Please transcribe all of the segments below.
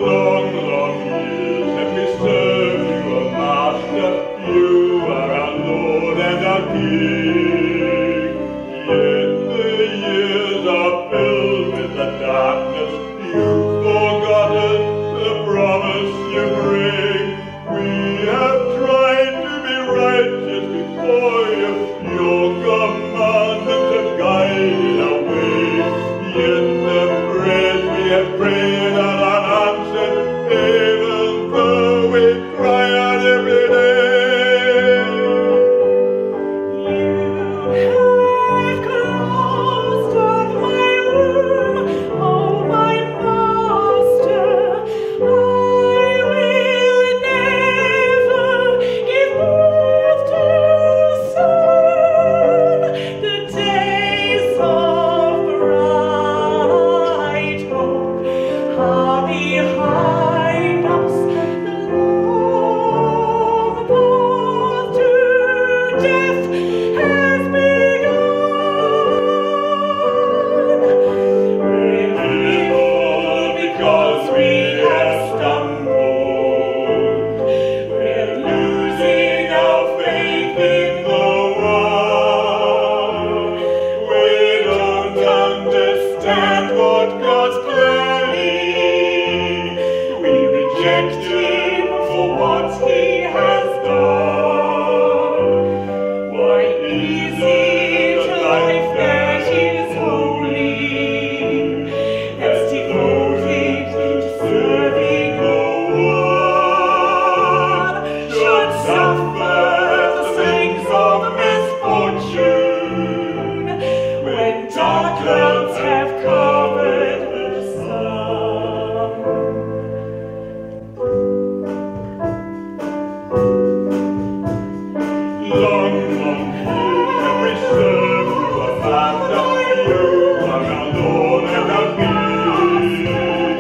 long, long years have we served you, O Master. You are our Lord and our King. Yet the years are filled with the darkness. You've forgotten the promise you bring. We have tried to be righteous before you. Your commandments have guided our way. Yet the prayers we have prayed are unanswered, even though we cry out every day. You have closed up my room, oh my Master. I will never give birth to son. The days of bright hope are behind us. The long path to death has begun. We're because we have stumbled. We're losing our faith in the one. We don't understand what God's planning. We reject Him for what He has done. Why is it a life that is holy, that's devoted to serving the one, should suffer the pangs of misfortune when dark clouds have covered the sun? Long, long years have we served you, O Master. You are our Lord and our King.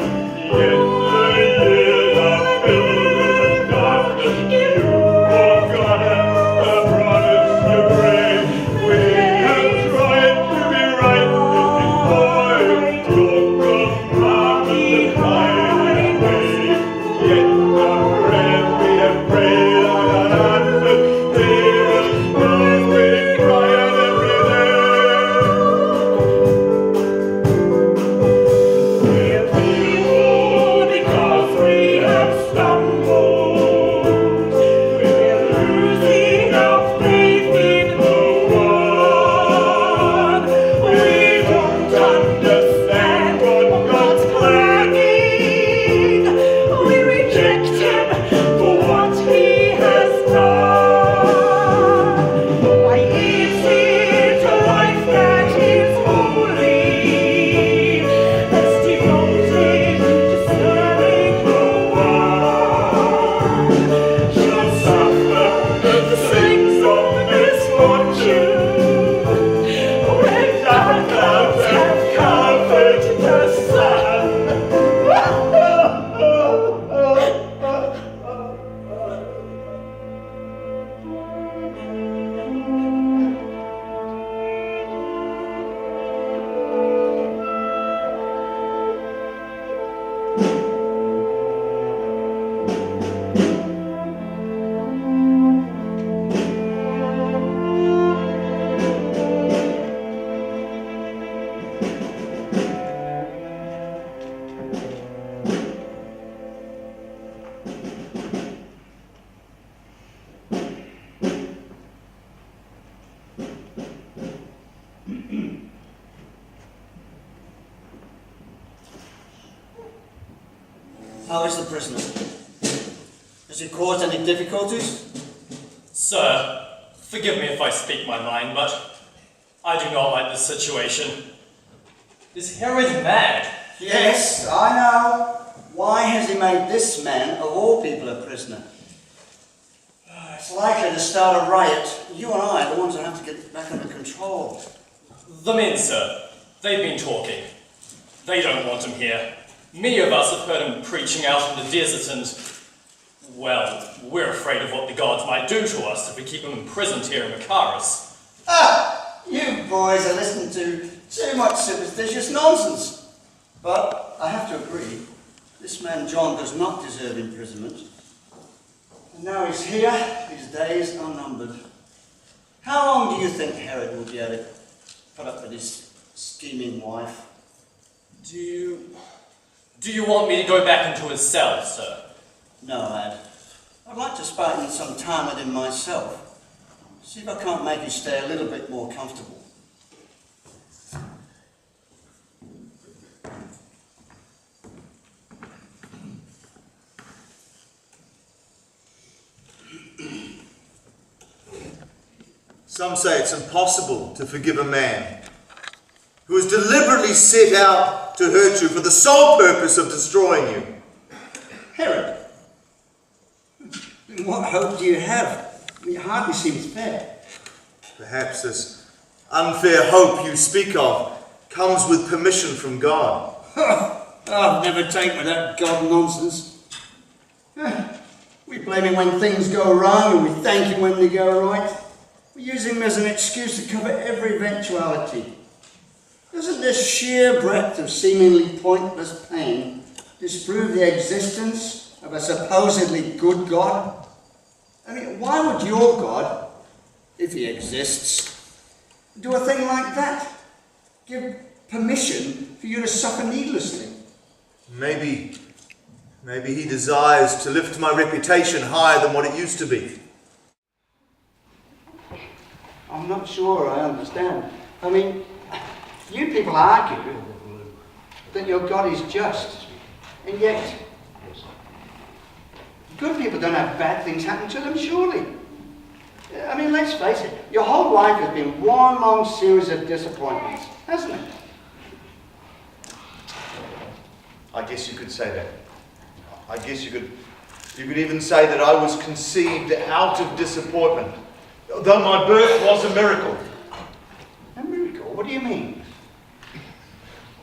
Yet the years are filled with the darkness. You've forgotten the promise you bring. We have tried to be righteous before you. Your commandments have guided our way. Yet the prayers we have prayed are unanswered. Even though we cry out every day. We're feeble because we have stumbled. We're losing our faith in the one. We don't understand what God's planning. We reject Him for what He has done. Why is it a life that is holy, that's devoted to serving the one, should suffer the pangs of misfortune when dark clouds have covered the sun? How is the prisoner? Has he caused any difficulties? Sir, forgive me if I speak my mind, but I do not like this situation. Is Herod mad? Yes, I know. Why has he made this man, of all people, a prisoner? It's likely to start a riot. You and I are the ones that have to get back under control. The men, sir, they've been talking. They don't want him here. Many of us have heard him preaching out in the desert and, well, we're afraid of what the gods might do to us if we keep him imprisoned here in Macaris. Ah! You boys are listening to too much superstitious nonsense. But I have to agree, This man John does not deserve imprisonment. And now he's here, his days are numbered. How long do you think Herod will be able to put up with his scheming wife? Do you want me to go back into his cell, sir? No, lad. I'd like to spend some time with him myself. See if I can't make him stay a little bit more comfortable. Some say it's impossible to forgive a man who has deliberately set out to hurt you for the sole purpose of destroying you. Herod, what hope do you have? It hardly seems fair. Perhaps this unfair hope you speak of comes with permission from God. I've never taken with that God nonsense. We blame him when things go wrong and we thank him when they go right. We use him as an excuse to cover every eventuality. Doesn't this sheer breadth of seemingly pointless pain disprove the existence of a supposedly good God? I mean, why would your God, if he exists, do a thing like that? Give permission for you to suffer needlessly? Maybe he desires to lift my reputation higher than what it used to be. I'm not sure I understand. I mean, you people argue that your God is just, and yet good people don't have bad things happen to them, surely. I mean, let's face it, your whole life has been one long series of disappointments, hasn't it? I guess you could say that. I guess you could even say that I was conceived out of disappointment, though my birth was a miracle. A miracle? What do you mean?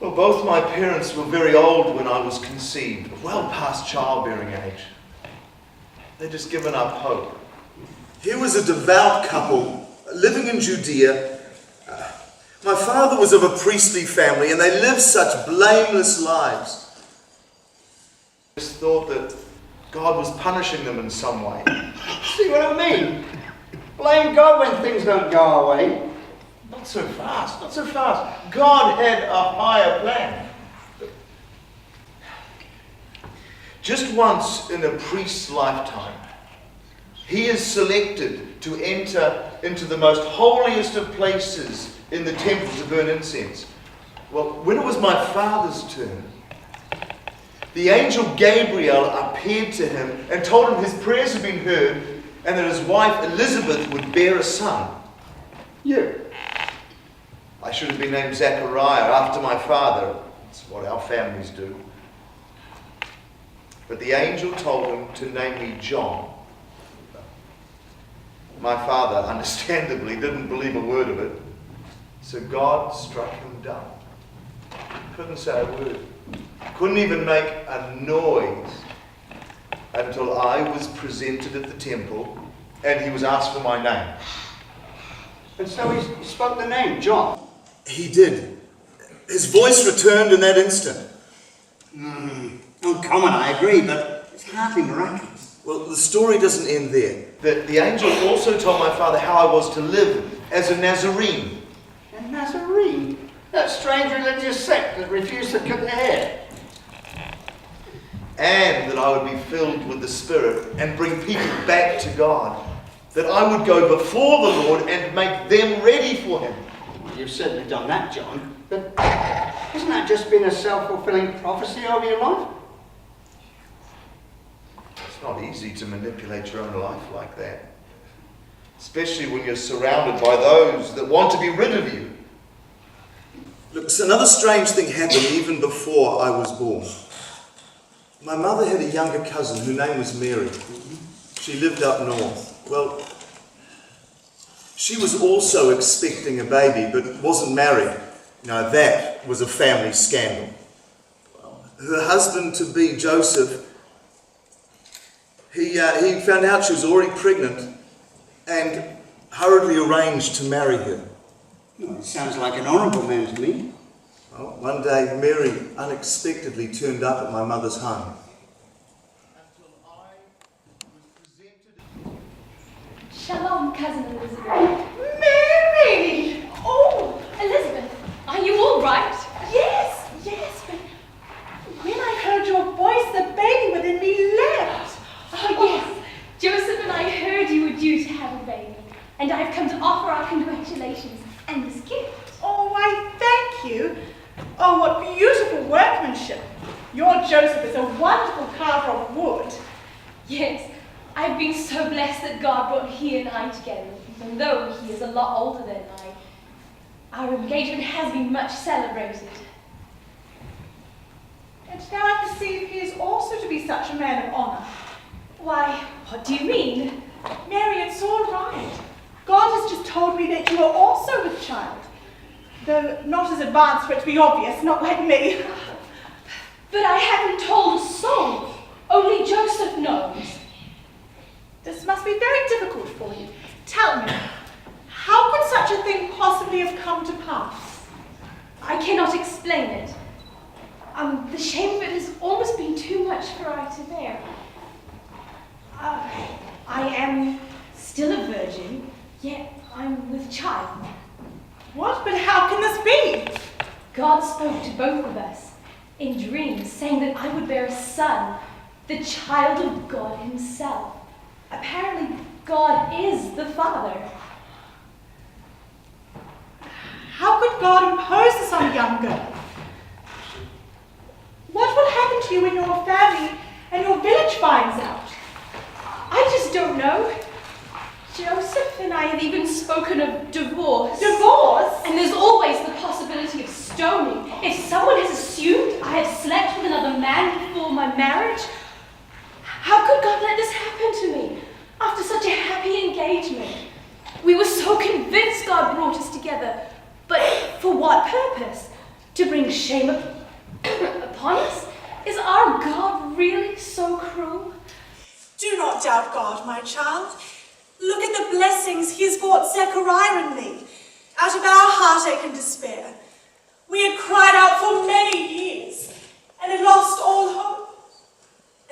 Well, both my parents were very old when I was conceived, well past childbearing age. They'd just given up hope. Here was a devout couple living in Judea. My father was of a priestly family and they lived such blameless lives. I just thought that God was punishing them in some way. See what I mean? Blame God when things don't go our way. Not so fast, not so fast. God had a higher plan. Just once in a priest's lifetime, he is selected to enter into the most holiest of places in the temple to burn incense. Well, when it was my father's turn, the angel Gabriel appeared to him and told him his prayers had been heard and that his wife Elizabeth would bear a son. You? I should have been named Zechariah after my father. That's what our families do. But the angel told him to name me John. My father, understandably, didn't believe a word of it. So God struck him dumb. Couldn't say a word. Couldn't even make a noise until I was presented at the temple and he was asked for my name. And so he spoke the name, John. He did. His voice returned in that instant. Uncommon, I agree, but it's hardly miraculous. Well, the story doesn't end there. The angel also told my father how I was to live as a Nazarene. A Nazarene? That strange religious sect that refused to cut their hair. And that I would be filled with the Spirit and bring people back to God. That I would go before the Lord and make them ready for Him. Well, you've certainly done that, John. But hasn't that just been a self-fulfilling prophecy over your life? It's not easy to manipulate your own life like that. Especially when you're surrounded by those that want to be rid of you. Look, so another strange thing happened even before I was born. My mother had a younger cousin, her name was Mary. She lived up north. Well, she was also expecting a baby, but wasn't married. Now that was a family scandal. Her husband-to-be, Joseph, he found out she was already pregnant and hurriedly arranged to marry her. Well, it sounds like an honourable man to me. Well, one day Mary unexpectedly turned up at my mother's home. Shalom, cousin Elizabeth. Mary! Oh, Elizabeth, are you all right? Yes, but when I heard your voice, the baby within me leapt. Oh, yes. Joseph and I heard you were due to have a baby, and I've come to offer our congratulations and this gift. Oh, I thank you. Oh, what beautiful workmanship. Your Joseph is a wonderful carver of wood. Yes, I've been so blessed that God brought he and I together, even though he is a lot older than I. Our engagement has been much celebrated. And now I perceive he is also to be such a man of honour. Why, what do you mean? Mary, it's all right. God has just told me that you are also with child. Though not as advanced for it to be obvious, not like me. But I haven't told a soul. Only Joseph knows. This must be very difficult for you. Tell me, how could such a thing possibly have come to pass? I cannot explain it. The shame of it has almost been too much for I to bear. I am still a virgin, yet I'm with child. What? But how can this be? God spoke to both of us in dreams, saying that I would bear a son, the child of God himself. Apparently, God is the Father. How could God impose this on a young girl? What will happen to you when your family and your village finds out? I just don't know. Joseph and I have even spoken of divorce. Divorce? And there's always the possibility of stoning. If someone has assumed I have slept with another man before my marriage, how could God let this happen to me after such a happy engagement? We were so convinced God brought us together, but for what purpose? To bring shame upon us? Is our God really so cruel? Do not doubt God, my child. Look at the blessings he has brought Zechariah and me out of our heartache and despair. We had cried out for many years and had lost all hope.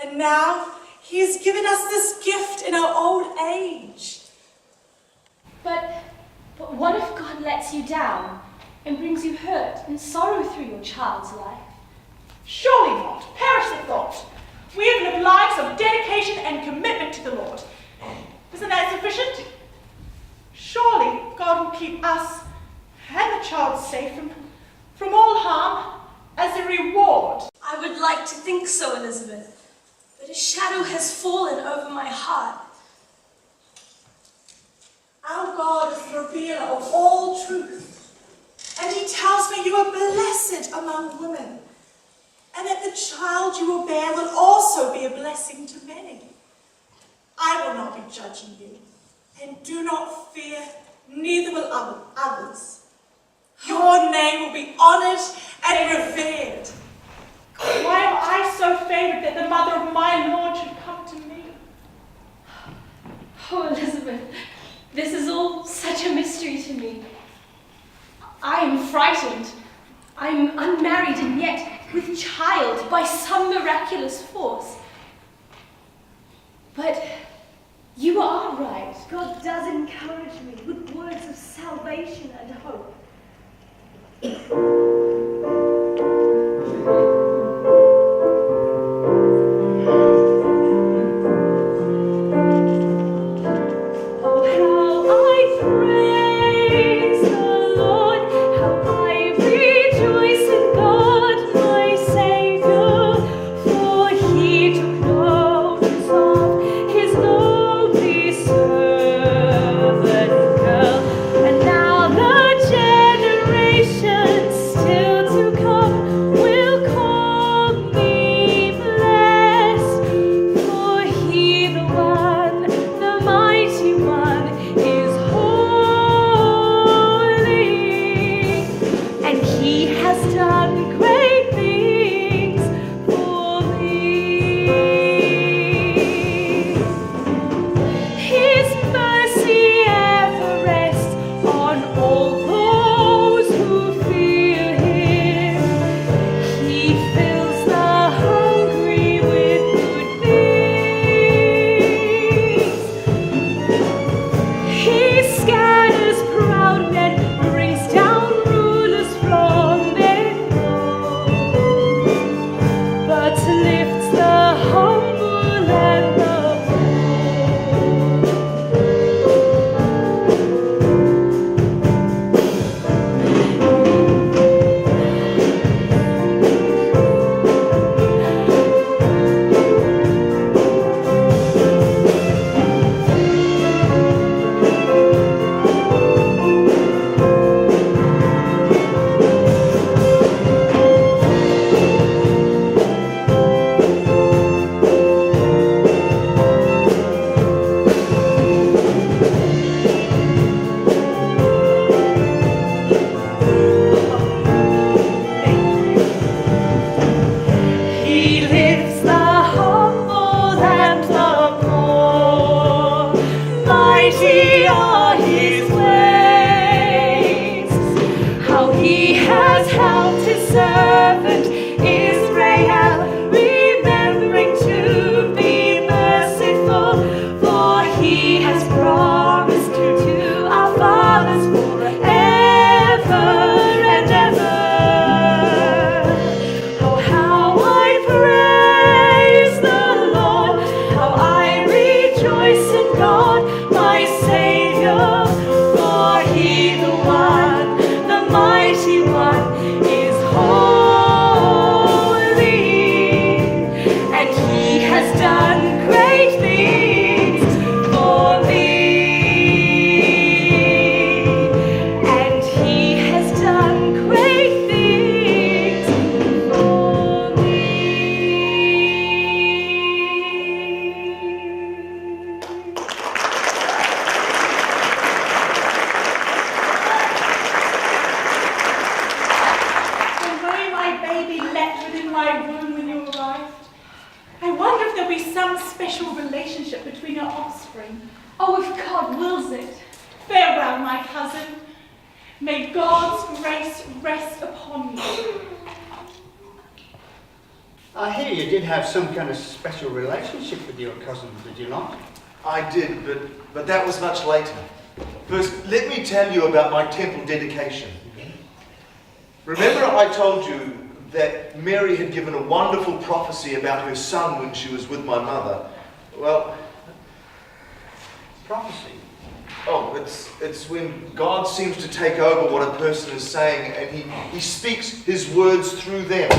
And now he has given us this gift in our old age. But what if God lets you down and brings you hurt and sorrow through your child's life? Surely not. Perish the thought. We have lived lives of dedication and commitment to the Lord. Isn't that sufficient? Surely God will keep us and the child safe from all harm as a reward. I would like to think so, Elizabeth, but a shadow has fallen over my heart. Our God is the revealer of all truth, and he tells me you are blessed among women, and that the child you will bear will also be a blessing to many. I will not be judging you, and do not fear, neither will others. Your name will be honoured and revered. Why am I so favoured that the mother of my Lord should come to me? Oh, Elizabeth, this is all such a mystery to me. I am frightened. I'm unmarried and yet with child by some miraculous force. But you are right. God does encourage me with words of salvation and hope. Still the humble and the I hear you did have some kind of special relationship with your cousin, did you not? I did, but that was much later. First, let me tell you about my temple dedication. Remember I told you that Mary had given a wonderful prophecy about her son when she was with my mother? Well, Prophecy? oh, it's when God seems to take over what a person is saying and he speaks his words through them.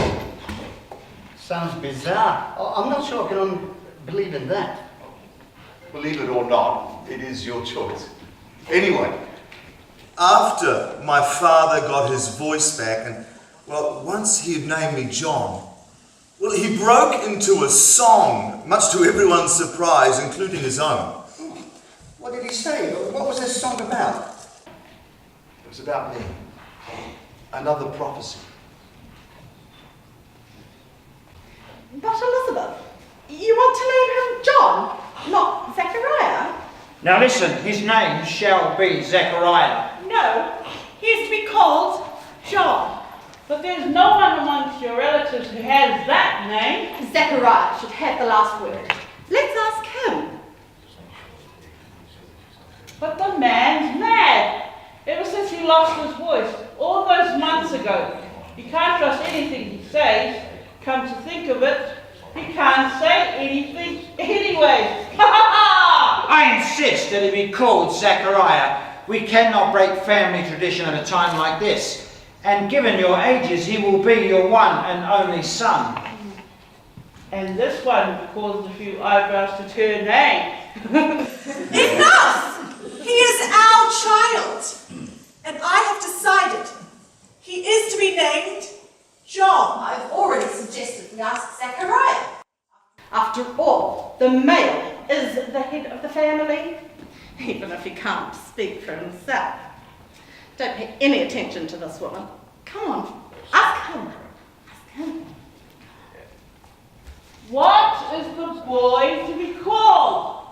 Sounds bizarre. I'm not sure I can believe in that. Believe it or not, it is your choice. Anyway, after my father got his voice back and, well, once he had named me John, well, he broke into a song, much to everyone's surprise, including his own. What did he say? What was this song about? It was about me. Another prophecy. But Elizabeth, you want to name him John, not Zechariah? Now listen, his name shall be Zechariah. No, he is to be called John. But there's no one amongst your relatives who has that name. Zechariah should have the last word. Let's ask him. But the man's mad. Ever since he lost his voice, all those months ago. You can't trust anything he says. Come to think of it, he can't say anything anyway. I insist that he be called Zechariah. We cannot break family tradition at a time like this. And given your ages, he will be your one and only son. And this one caused a few eyebrows to turn, eh? Enough! He is our child. And I have decided he is to be named John. I've already suggested we ask Zechariah. After all, the male is the head of the family, even if he can't speak for himself. Don't pay any attention to this woman. Come on, ask him. Ask him. What is the boy to be called?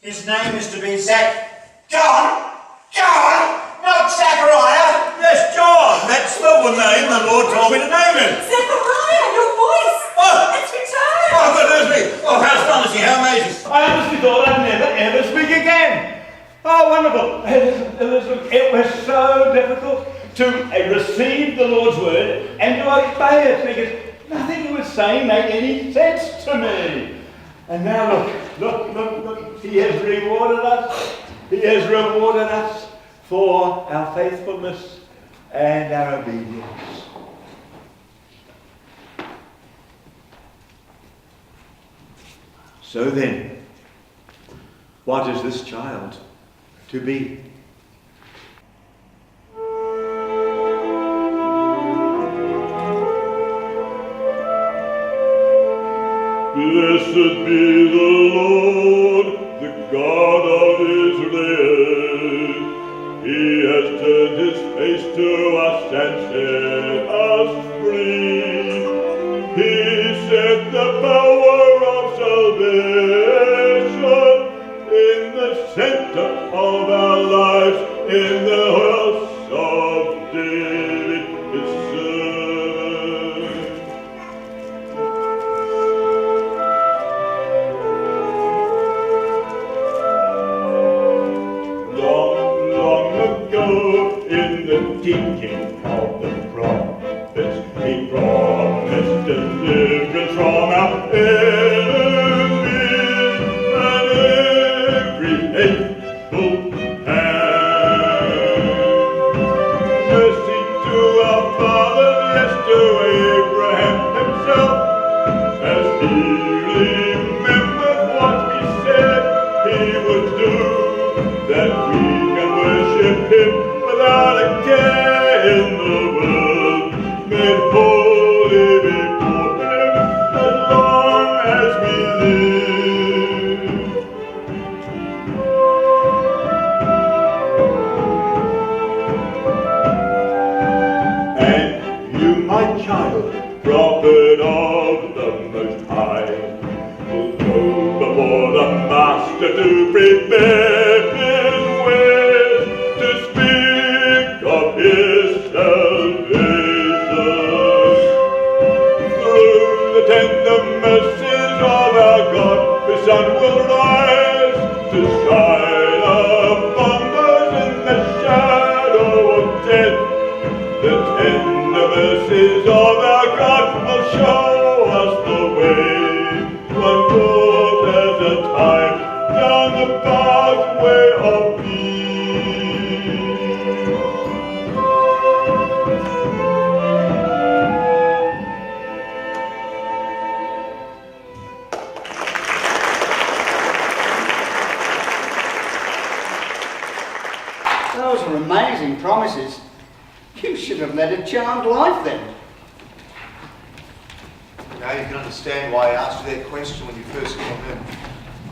His name is to be John! John! Not Zechariah! Yes, John. That's the name the Lord told me to name him. Zechariah, your voice! Oh! It's returned! Oh, goodness me! Oh, how astonishing, how amazing! I honestly thought I'd never ever speak again. Oh, wonderful. Elizabeth, it was so difficult to and received the Lord's word and to obey it, because nothing he was saying made any sense to me. And now look, he has rewarded us. He has rewarded us for our faithfulness and our obedience. So then, what is this child to be? Blessed be the Lord, the God of Israel. He has turned his face to us and set us free. He set the power of salvation in the center of our lives, in the house of David, his servant. Long ago, in the teaching of the prophets, he promised deliverance from our enemies and every hateful hand. Mercy to our fathers, yes, to Abraham himself, as he remembered what he said he would do, that we can worship him without a care in the world, made holy before him as long as we live. And you, my child, prophet of the Most High, will go before the Master to prepare his ways, to speak of his salvation. Through the tender mercies of our God, his sun will rise to shine upon those in the shadow of death. The tender mercies of our God will show us the way, one foot at a time, down the pathway of peace. Those are amazing promises. You should have led a charmed life then. Now you can understand why I asked you that question when you first came in.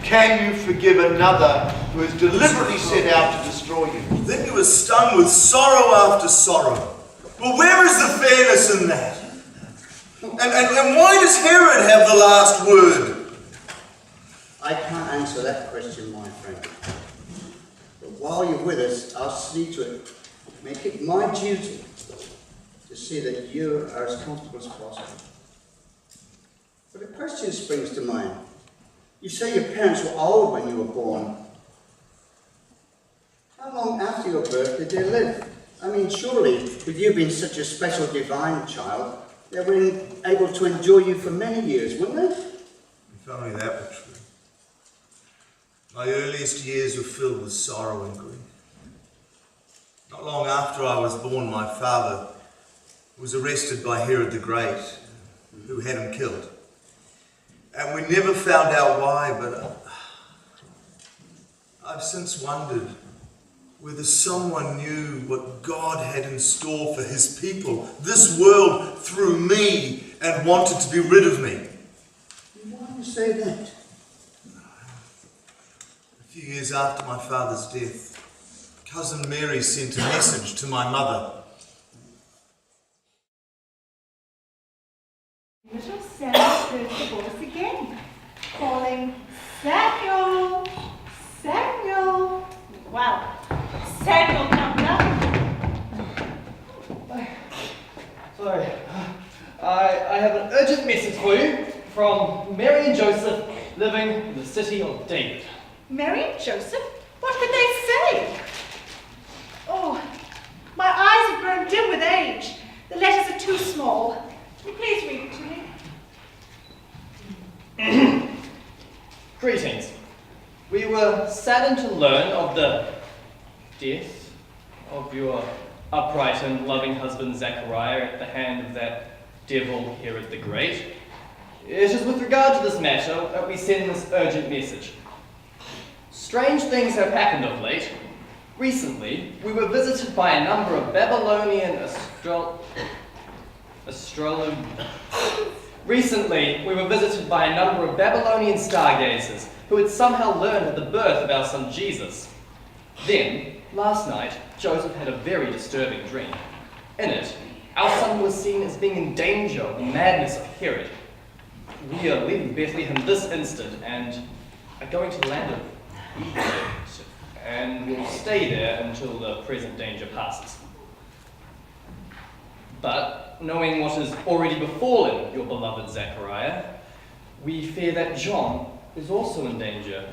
Can you forgive another who has deliberately set out to destroy you? Then you were stung with sorrow after sorrow. Well, where is the fairness in that? And why does Herod have the last word? I can't answer that question, my friend. But while you're with us, I'll see to it. Make it my duty to see that you are as comfortable as possible. But a question springs to mind. You say your parents were old when you were born. How long after your birth did they live? I mean, surely, with you being such a special divine child, they were able to enjoy you for many years, wouldn't they? If only that were true. My earliest years were filled with sorrow and grief. Not long after I was born, my father was arrested by Herod the Great, who had him killed. And we never found out why, but I've since wondered whether someone knew what God had in store for his people, this world, through me, and wanted to be rid of me. Why do you say that? A few years after my father's death, Cousin Mary sent a message to my mother. Little Sarah heard the voice again, calling, Samuel, Samuel. Wow, Samuel come down. Sorry, I have an urgent message for you from Mary and Joseph living in the city of David. Mary and Joseph? What could they say? Oh, my eyes have grown dim with age. saddened to learn of the death of your upright and loving husband Zechariah at the hand of that devil Herod the Great. It is with regard to this matter that we send this urgent message. Strange things have happened of late. Recently, we were visited by a number of Babylonian stargazers who had somehow learned of the birth of our son Jesus. Then, last night, Joseph had a very disturbing dream. In it, our son was seen as being in danger of the madness of Herod. We are leaving Bethlehem this instant and are going to the land of Egypt, and will stay there until the present danger passes. But, knowing what has already befallen your beloved Zechariah, we fear that John is also in danger.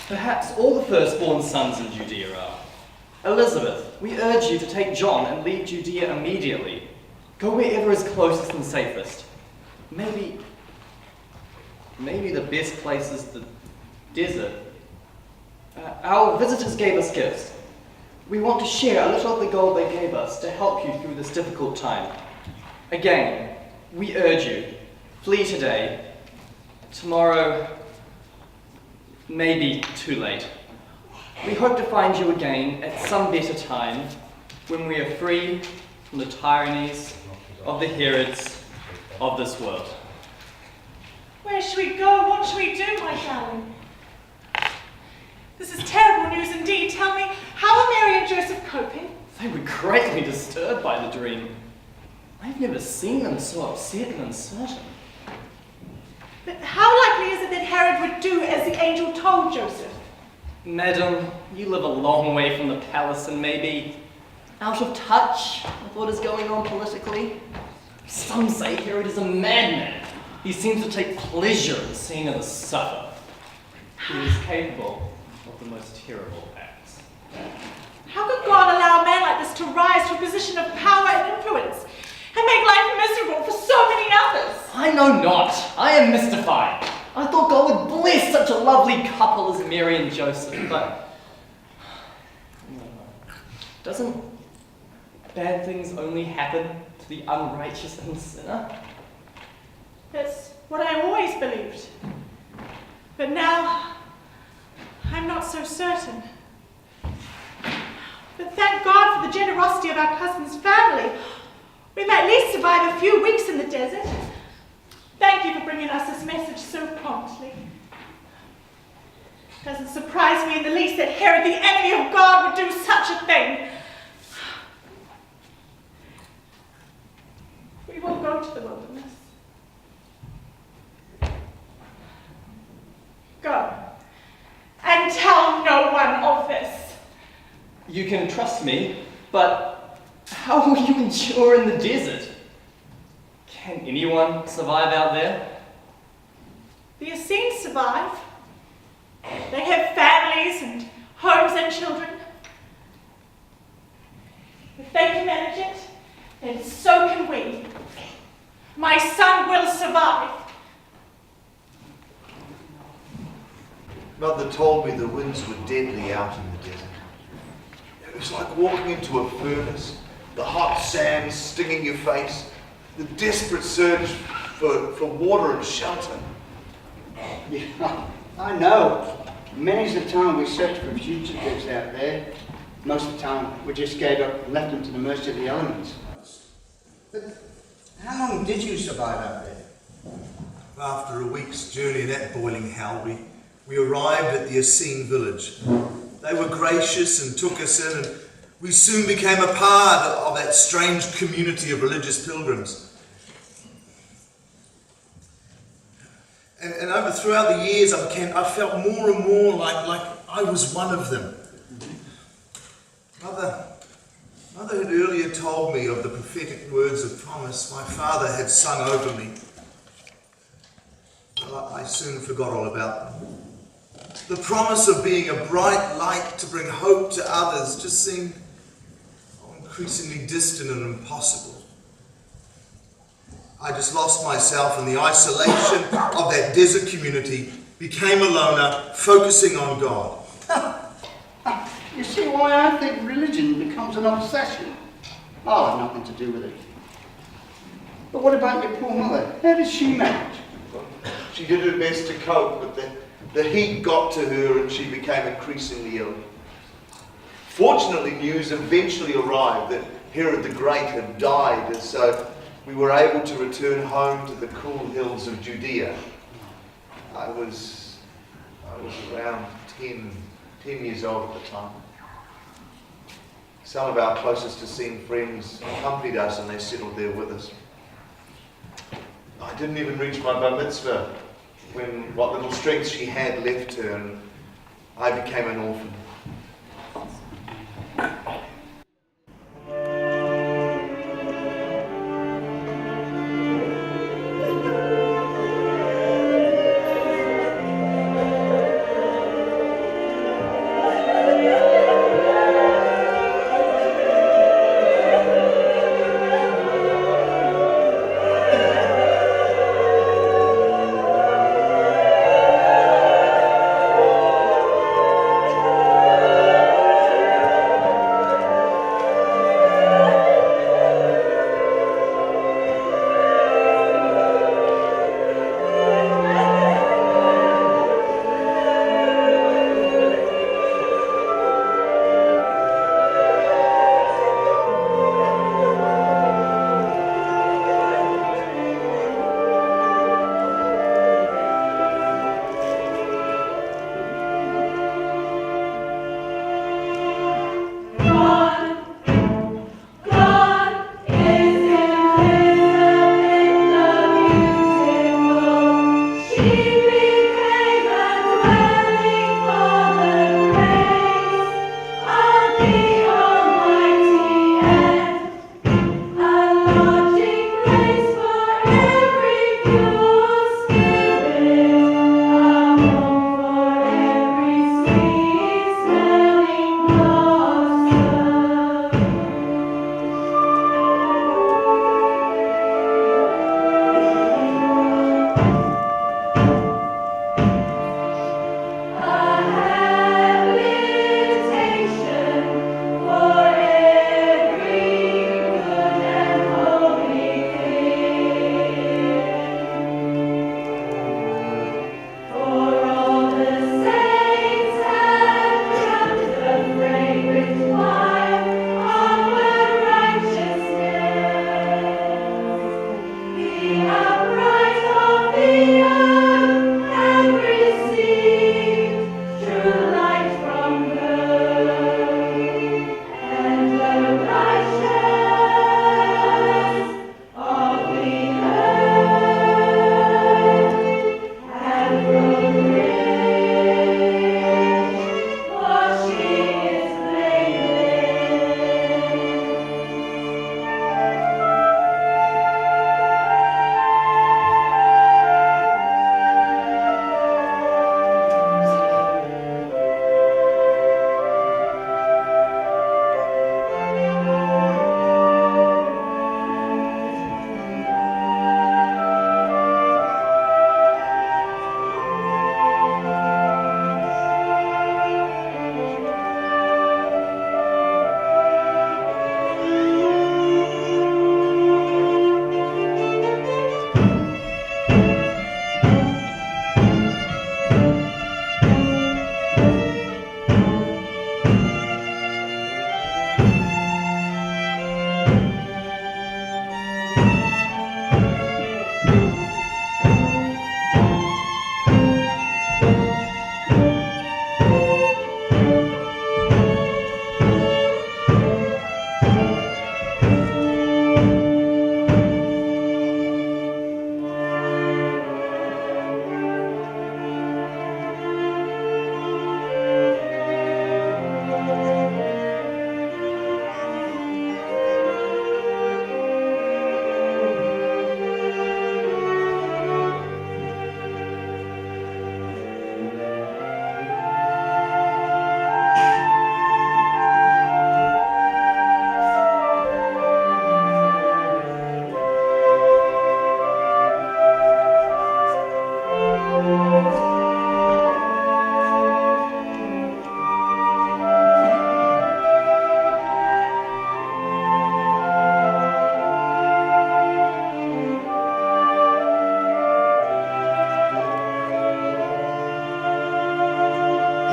Perhaps all the firstborn sons in Judea are. Elizabeth, we urge you to take John and leave Judea immediately. Go wherever is closest and safest. Maybe the best place is the desert. Our visitors gave us gifts. We want to share a little of the gold they gave us to help you through this difficult time. Again, we urge you, flee today. Tomorrow may be too late. We hope to find you again at some better time when we are free from the tyrannies of the Herods of this world. Where should we go? What should we do, my darling? This is terrible news indeed. Tell me, how are Mary and Joseph coping? They were greatly disturbed by the dream. I've never seen them so upset and uncertain. But how likely is it that Herod would do as the angel told Joseph? Madam, you live a long way from the palace and may be out of touch with what is going on politically. Some say Herod is a madman. He seems to take pleasure in seeing others suffer. He is capable of the most terrible acts. How could God allow a man like this to rise to a position of power and influence and make life miserable for so many others? I know not. I am mystified. I thought God would bless such a lovely couple as Mary and Joseph, but doesn't bad things only happen to the unrighteous and sinner? That's what I always believed. But now, I'm not so certain. But thank God for the generosity of our cousin's family. We may at least survive a few weeks in the desert. Thank you for bringing us this message so promptly. It doesn't surprise me in the least that Herod, the enemy of God, would do such a thing. We will go to the wilderness. Go, and tell no one of this. You can trust me, but how will you endure in the desert? Can anyone survive out there? The Essenes survive. They have families and homes and children. If they can manage it, then so can we. My son will survive. Mother told me the winds were deadly out in the desert. It was like walking into a furnace, the hot sand stinging your face, the desperate search for water and shelter. Yeah, I know. Many's the time we searched for fugitives out there. Most of the time we just gave up and left them to the mercy of the elements. But how long did you survive out there? After a week's journey in that boiling hell, we arrived at the Essene village. They were gracious and took us in, and we soon became a part of that strange community of religious pilgrims. And throughout the years, I felt more and more like I was one of them. Mother had earlier told me of the prophetic words of promise my father had sung over me. Well, I soon forgot all about them. The promise of being a bright light to bring hope to others just seemed increasingly distant and impossible. I just lost myself in the isolation of that desert community became a loner, focusing on God. You see why I think religion becomes an obsession? I'll have nothing to do with it. But what about your poor mother? How did she manage? She did her best to cope, but the heat got to her and she became increasingly ill. Fortunately, news eventually arrived that Herod the Great had died, and so we were able to return home to the cool hills of Judea. I was around 10 years old at the time. Some of our closest to seen friends accompanied us and they settled there with us. I didn't even reach my bar mitzvah when what little strength she had left her and I became an orphan.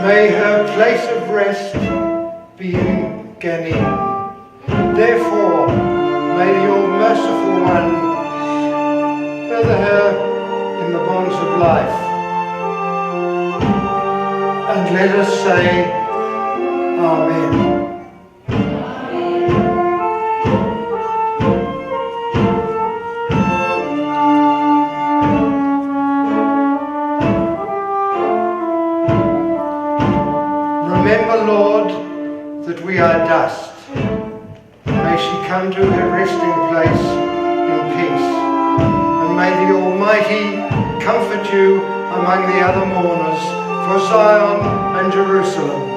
May her place of rest be in Ganem. Therefore, may your merciful one feather her in the bonds of life. And let us say, Amen. Remember, Lord, that we are dust. May she come to her resting place in peace. And may the Almighty comfort you among the other mourners for Zion and Jerusalem.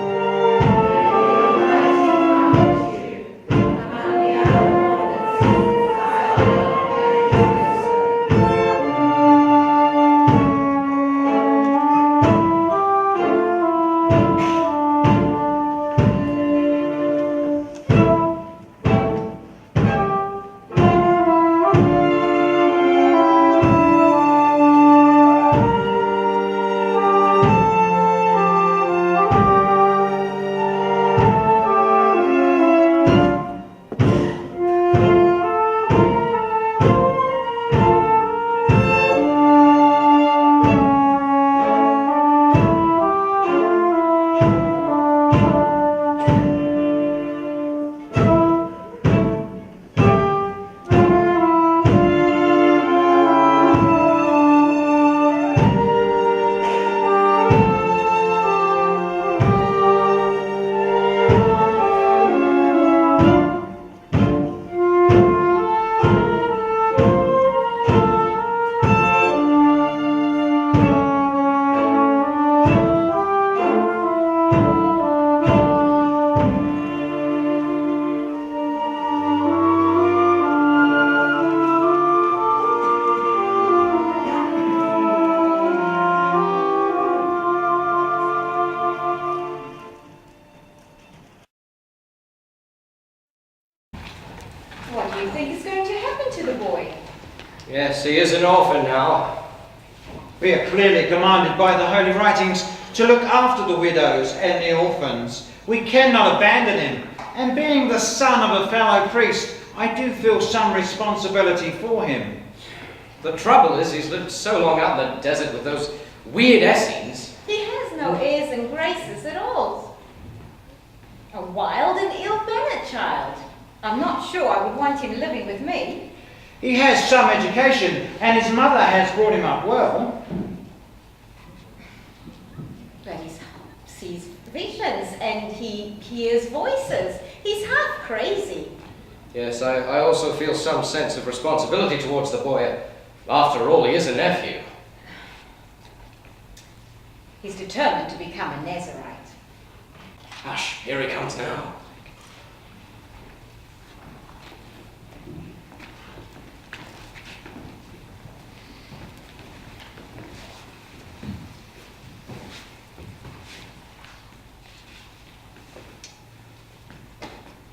What do you think is going to happen to the boy? Yes, he is an orphan now. We are clearly commanded by the Holy Writings to look after the widows and the orphans. We cannot abandon him. And being the son of a fellow priest, I do feel some responsibility for him. The trouble is, he's lived so long out in the desert with those weird Essenes. He has no airs and graces at all. A wild and ill-mannered child. I'm not sure I would want him living with me. He has some education, and his mother has brought him up well. But he sees visions and he hears voices. He's half crazy. Yes, I also feel some sense of responsibility towards the boy. After all, he is a nephew. He's determined to become a Nazarite. Hush, here he comes now.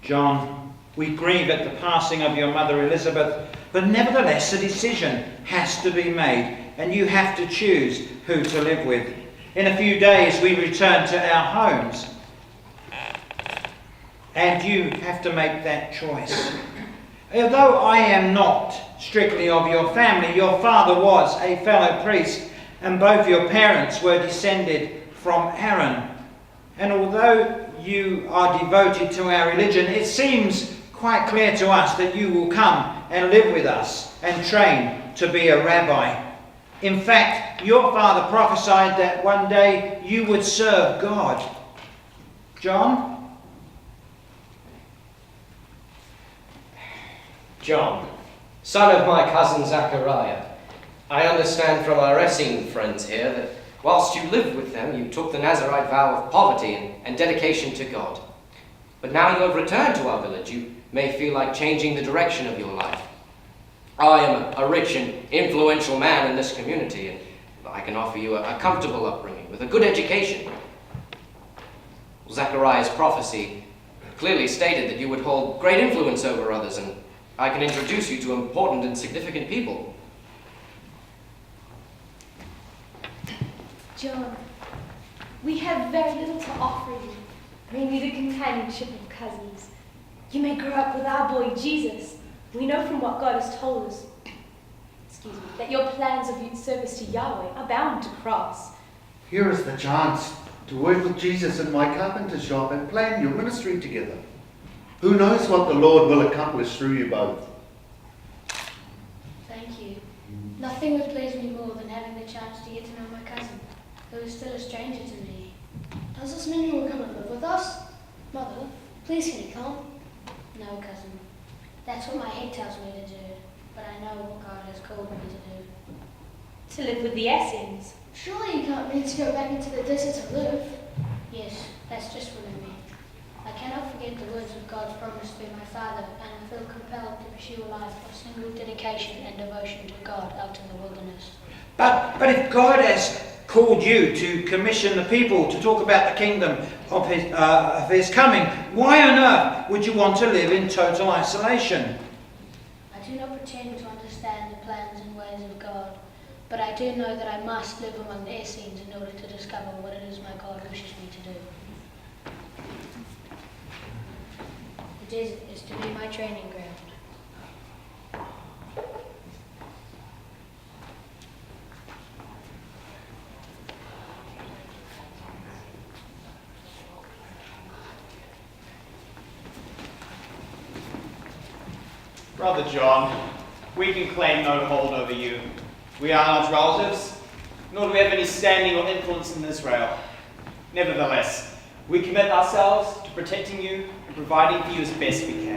John, we grieve at the passing of your mother Elizabeth, but nevertheless a decision has to be made, and you have to choose who to live with. In a few days we return to our homes, and you have to make that choice. Although I am not strictly of your family, your father was a fellow priest, and both your parents were descended from Aaron. And although you are devoted to our religion, it seems quite clear to us that you will come and live with us and train to be a rabbi. In fact, your father prophesied that one day you would serve God. John? John, son of my cousin Zachariah, I understand from our Essene friends here that whilst you lived with them, you took the Nazarite vow of poverty and dedication to God. But now you have returned to our village, you may feel like changing the direction of your life. I am a rich and influential man in this community, and I can offer you a comfortable upbringing with a good education. Zachariah's prophecy clearly stated that you would hold great influence over others, and I can introduce you to important and significant people. John, We have very little to offer you, mainly the companionship of cousins. You may grow up with our boy Jesus. We know from what God has told us, that your plans of service to Yahweh are bound to cross. Here is the chance to work with Jesus in my carpenter shop and plan your ministry together. Who knows what the Lord will accomplish through you both? Thank you. Nothing would please me more than having the chance to get to know my cousin, who is still a stranger to me. Does this mean you will come and live with us? Mother, please can you come? No, cousin. That's what my head tells me to do, but I know what God has called me to do. To live with the Essenes. Surely you can't mean to go back into the desert to live. Yes, that's just what I mean. I cannot forget the words of God's promise to my father, and I feel compelled to pursue a life of single dedication and devotion to God out in the wilderness. But if God has called you to commission the people to talk about the kingdom of his coming, why on earth would you want to live in total isolation? I do not pretend to understand the plans and ways of God, but I do know that I must live among the Essenes in order to discover what it is my God wishes me to do. The desert is to be my training ground. Brother John, we can claim no hold over you. We are not relatives, nor do we have any standing or influence in Israel. Nevertheless, we commit ourselves to protecting you and providing for you as best we can.